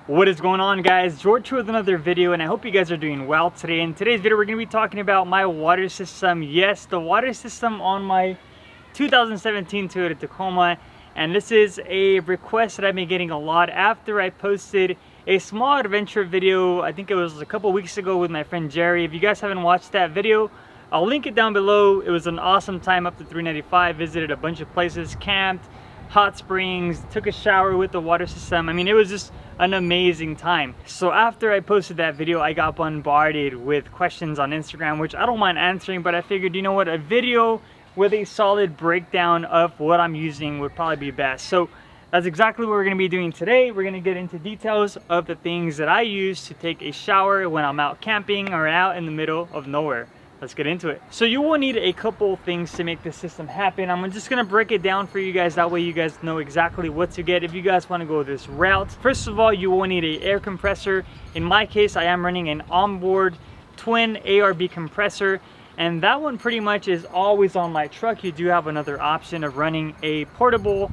What is going on, guys? George here with another video, and I hope you guys are doing well today. In today's video, we're going to be talking about my water system. Yes, the water system on my 2017 Toyota Tacoma. And this is a request that I've been getting a lot after I posted a small adventure video. I think it was a couple weeks ago with my friend Jerry. If you guys haven't watched that video, I'll link it down below. It was an awesome time up to 395. Visited a bunch of places, camped, hot springs, took a shower with the water system. I mean, it was just an amazing time. So after I posted that video, I got bombarded with questions on Instagram, which I don't mind answering, but I figured, you know what, a video with a solid breakdown of what I'm using would probably be best. So that's exactly what we're going to be doing today. We're going to get into details of the things that I use to take a shower when I'm out camping or out in the middle of nowhere. Let's get into it. So you will need a couple things to make this system happen. I'm just gonna break it down for you guys. That way you guys know exactly what to get if you guys want to go this route. First of all, you will need an air compressor. In my case, I am running an onboard twin Arb compressor, and that one pretty much is always on my truck. You do have another option of running a portable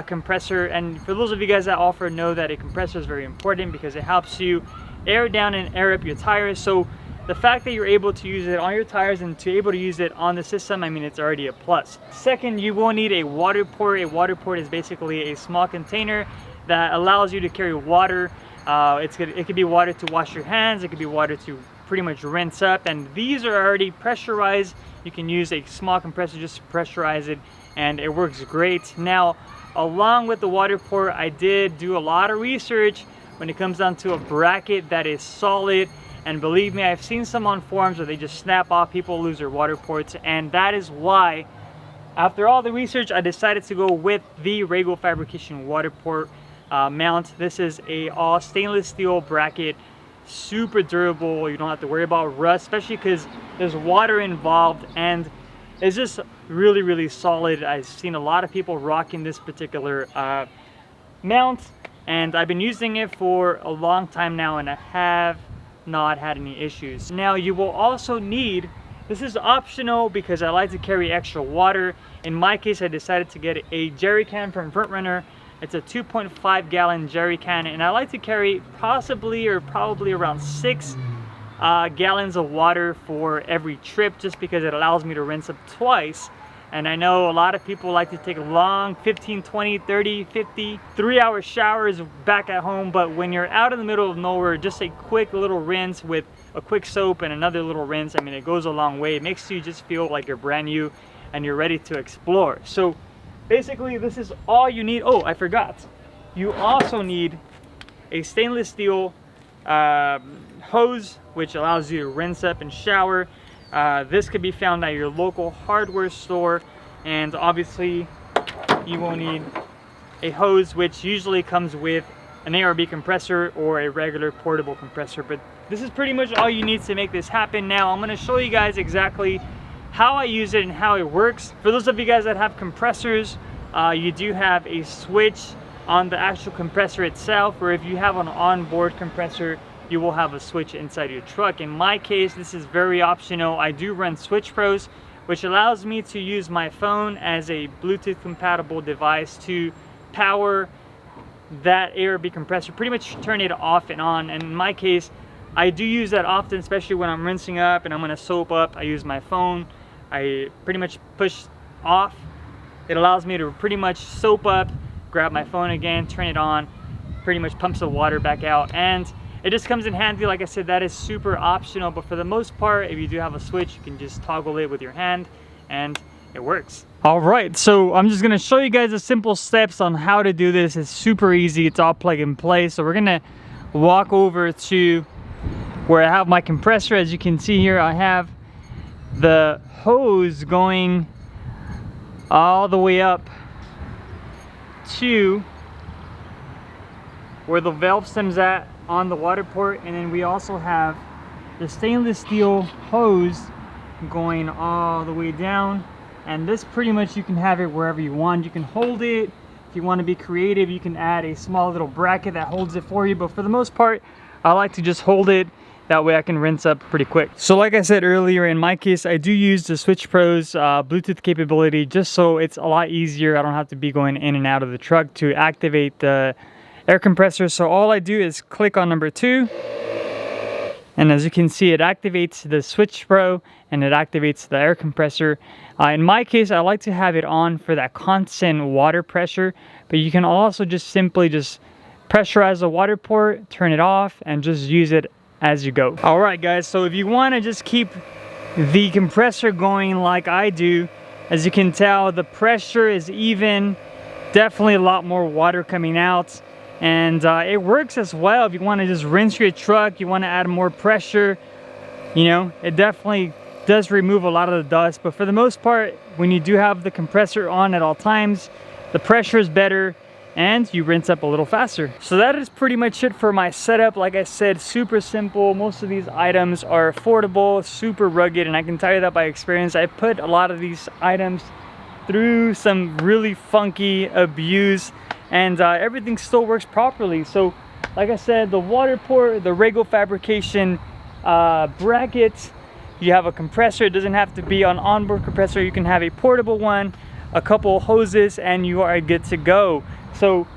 compressor, and for those of you guys that offer know that a compressor is very important because it helps you air down and air up your tires. So the fact that you're able to use it on your tires and to able to use it on the system, I mean, it's already a plus. Second, you will need a water port. A water port is basically a small container that allows you to carry water. It could be water to wash your hands. It could be water to pretty much rinse up. And these are already pressurized. You can use a small compressor just to pressurize it, and it works great. Now, along with the water port, I did do a lot of research when it comes down to a bracket that is solid. And believe me, I've seen some on forums where they just snap off, people lose their water ports, and that is why, after all the research, I decided to go with the Rego Fabrication water port mount. This is a all stainless steel bracket, super durable. You don't have to worry about rust, especially because there's water involved, and it's just really solid. I've seen a lot of people rocking this particular mount, and I've been using it for a long time now, and I have not had any issues. Now you will also need, this is optional because I like to carry extra water. In my case, I decided to get a jerry can from Front Runner. It's a 2.5 gallon jerry can, and I like to carry probably around 6 gallons of water for every trip, just because it allows me to rinse up twice. And I know a lot of people like to take long 15, 20, 30, 50, 3-hour showers back at home, but when you're out in the middle of nowhere, just a quick little rinse with a quick soap and another little rinse, I mean, it goes a long way. It makes you just feel like you're brand new and you're ready to explore. So basically, this is all you need. Oh, I forgot. You also need a stainless steel hose, which allows you to rinse up and shower. This could be found at your local hardware store, and obviously you will need a hose, which usually comes with an Arb compressor or a regular portable compressor. But this is pretty much all you need to make this happen. Now I'm going to show you guys exactly how I use it and how it works. For those of you guys that have compressors, you do have a switch on the actual compressor itself, or if you have an onboard compressor, you will have a switch inside your truck. In my case, this is very optional. I do run Switch Pros, which allows me to use my phone as a Bluetooth compatible device to power that Arb compressor, pretty much turn it off and on. And in my case, I do use that often, especially when I'm rinsing up and I'm gonna soap up. I use my phone. I pretty much push off. It allows me to pretty much soap up, grab my phone again, turn it on, pretty much pumps the water back out, and it just comes in handy. Like I said, that is super optional, but for the most part, if you do have a switch, you can just toggle it with your hand and it works. All right, so I'm just gonna show you guys the simple steps on how to do this. It's super easy, it's all plug and play. So we're gonna walk over to where I have my compressor. As you can see here, I have the hose going all the way up to where the valve stem's at on the water port, and then we also have the stainless steel hose going all the way down. And this pretty much, you can have it wherever you want. You can hold it. If you want to be creative, you can add a small little bracket that holds it for you, but for the most part, I like to just hold it. That way I can rinse up pretty quick. So like I said earlier, in my case, I do use the Switch Pros Bluetooth capability, just so it's a lot easier. I don't have to be going in and out of the truck to activate the air compressor. So all I do is click on number 2. And as you can see, it activates the switch pro and it activates the air compressor. In my case, I like to have it on for that constant water pressure, but you can also just simply pressurize the water port, turn it off, and just use it as you go. All right, guys, so if you want to just keep the compressor going like I do, as you can tell, the pressure is even, definitely a lot more water coming out. And it works as well if you want to just rinse your truck, you want to add more pressure, you know, it definitely does remove a lot of the dust. But for the most part, when you do have the compressor on at all times, the pressure is better and you rinse up a little faster. So that is pretty much it for my setup. Like I said, super simple. Most of these items are affordable, super rugged, and I can tell you that by experience. I put a lot of these items through some really funky abuse, and everything still works properly. So like I said, the water port, the Rego fabrication bracket, you have a compressor. It doesn't have to be an onboard compressor. You can have a portable one, a couple hoses, and you are good to go. So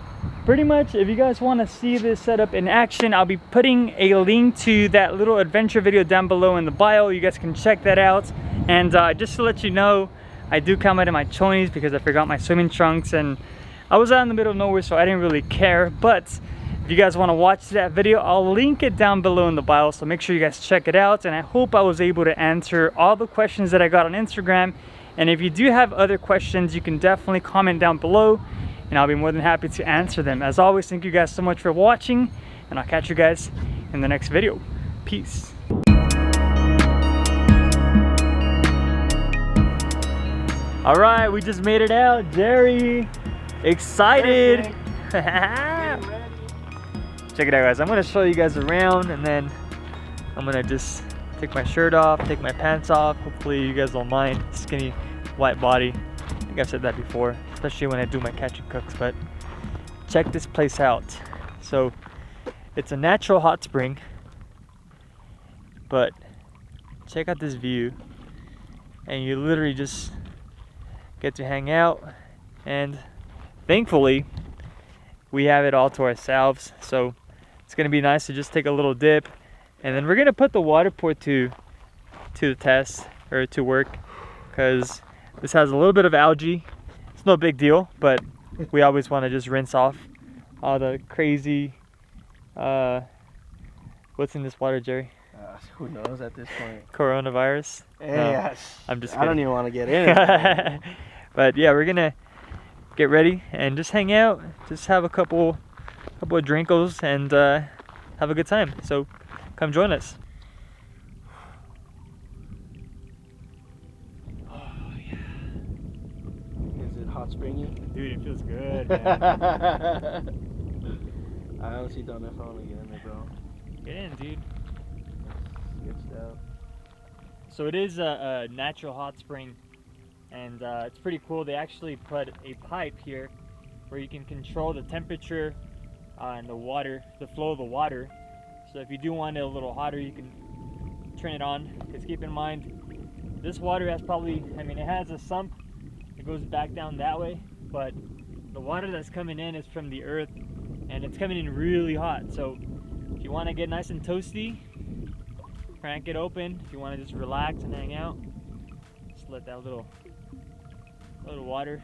pretty much, if you guys want to see this setup in action, I'll be putting a link to that little adventure video down below in the bio. You guys can check that out. And just to let you know, I do come out in my chonies because I forgot my swimming trunks, and I was out in the middle of nowhere, so I didn't really care. But if you guys want to watch that video, I'll link it down below in the bio, so make sure you guys check it out. And I hope I was able to answer all the questions that I got on Instagram. And if you do have other questions, you can definitely comment down below, and I'll be more than happy to answer them. As always, thank you guys so much for watching, and I'll catch you guys in the next video. Peace. All right, we just made it out. Jerry, excited. Check it out, guys. I'm gonna show you guys around, and then I'm gonna just take my shirt off, take my pants off. Hopefully you guys don't mind. Skinny white body. I think I've said that before, especially when I do my catch and cooks. But check this place out. So it's a natural hot spring, but check out this view, and you literally just get to hang out. And thankfully we have it all to ourselves, so it's gonna be nice to just take a little dip, and then we're gonna put the water port to the test, or to work, because this has a little bit of algae. It's no big deal, but we always want to just rinse off all the crazy what's in this water, Jerry? Who knows at this point? Coronavirus? Yes. I'm just kidding. I don't even want to get in it. But yeah, we're gonna get ready and just hang out, just have a couple of drinkos, and have a good time. So come join us. Oh yeah. Is it hot springy? Dude, it feels good, man. I honestly don't know if I want to get in there, bro. Get in, dude. Sketched out. So it is a natural hot spring, and it's pretty cool. They actually put a pipe here where you can control the temperature and the water, the flow of the water. So if you do want it a little hotter, you can turn it on. Because keep in mind, this water has probably, I mean, it has a sump. It goes back down that way, but the water that's coming in is from the earth, and it's coming in really hot. So if you want to get nice and toasty, crank it open. If you want to just relax and hang out, just let that little water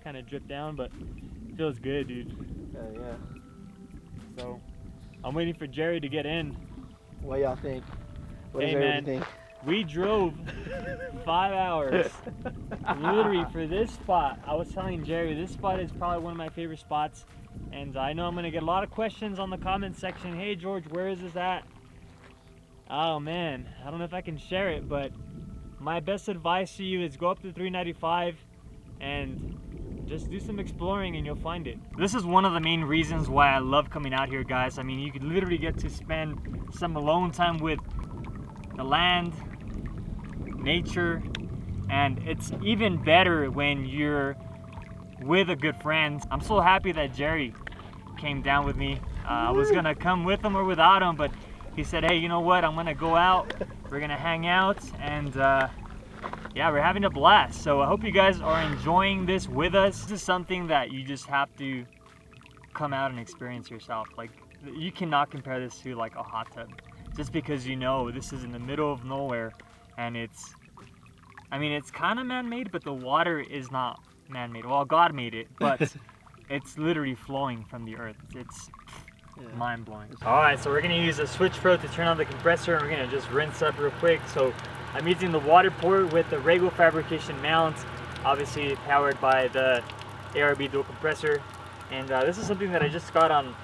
kind of drip down, but it feels good, dude. Yeah. So I'm waiting for Jerry to get in. What y'all think? What hey does man, everybody think? we drove 5 hours literally for this spot. I was telling Jerry, this spot is probably one of my favorite spots, and I know I'm gonna get a lot of questions on the comment section. Hey George, where is this at? Oh man, I don't know if I can share it, but my best advice to you is go up to 395 and just do some exploring and you'll find it. This is one of the main reasons why I love coming out here, guys. I mean, you could literally get to spend some alone time with the land, nature, and it's even better when you're with a good friend. I'm so happy that Jerry came down with me. I was gonna come with him or without him, but he said, hey, you know what, I'm gonna go out, we're gonna hang out, and yeah, we're having a blast. So I hope you guys are enjoying this with us. This is something that you just have to come out and experience yourself. Like, you cannot compare this to like a hot tub, just because you know this is in the middle of nowhere, and it's, I mean, it's kind of man-made, but the water is not man-made. Well, God made it, but it's literally flowing from the earth. It's mind-blowing. All right, so we're gonna use a switch probe to turn on the compressor, and we're gonna just rinse up real quick. So I'm using the water port with the Rego fabrication mount, obviously powered by the Arb dual compressor. And this is something that I just got on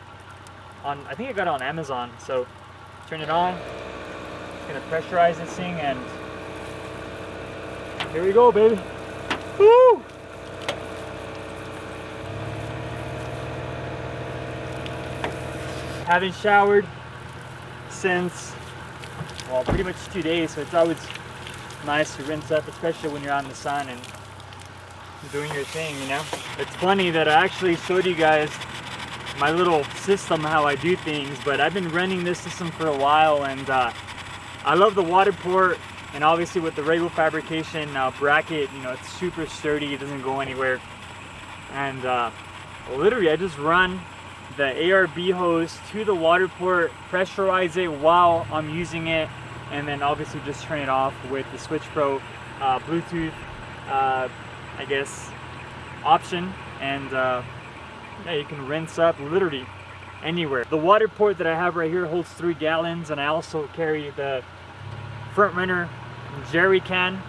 I think I got it on Amazon. So turn it on. It's gonna pressurize this thing, and here we go, baby. Woo! Haven't showered since, well, pretty much 2 days, so it's always nice to rinse up, especially when you're out in the sun and doing your thing, you know? It's funny that I actually showed you guys my little system, how I do things, but I've been running this system for a while, and I love the water port, and obviously with the Rego fabrication bracket, you know, it's super sturdy, it doesn't go anywhere. And literally I just run the ARB hose to the water port, pressurize it while I'm using it, and then obviously just turn it off with the Switch Pro Bluetooth, I guess, option, and yeah, you can rinse up literally anywhere. The water port that I have right here holds 3 gallons, and I also carry the front runner jerry can,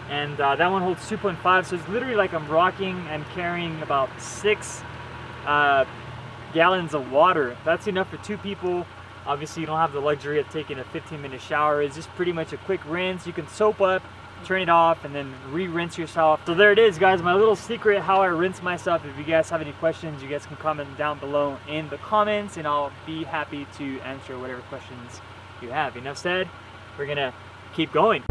and that one holds 2.5, so it's literally like I'm rocking and carrying about 6 gallons of water. That's enough for 2 people. Obviously you don't have the luxury of taking a 15-minute shower. It's just pretty much a quick rinse. You can soap up, turn it off, and then re-rinse yourself. So there it is, guys, my little secret how I rinse myself. If you guys have any questions, you guys can comment down below in the comments, and I'll be happy to answer whatever questions you have. Enough said, we're gonna keep going.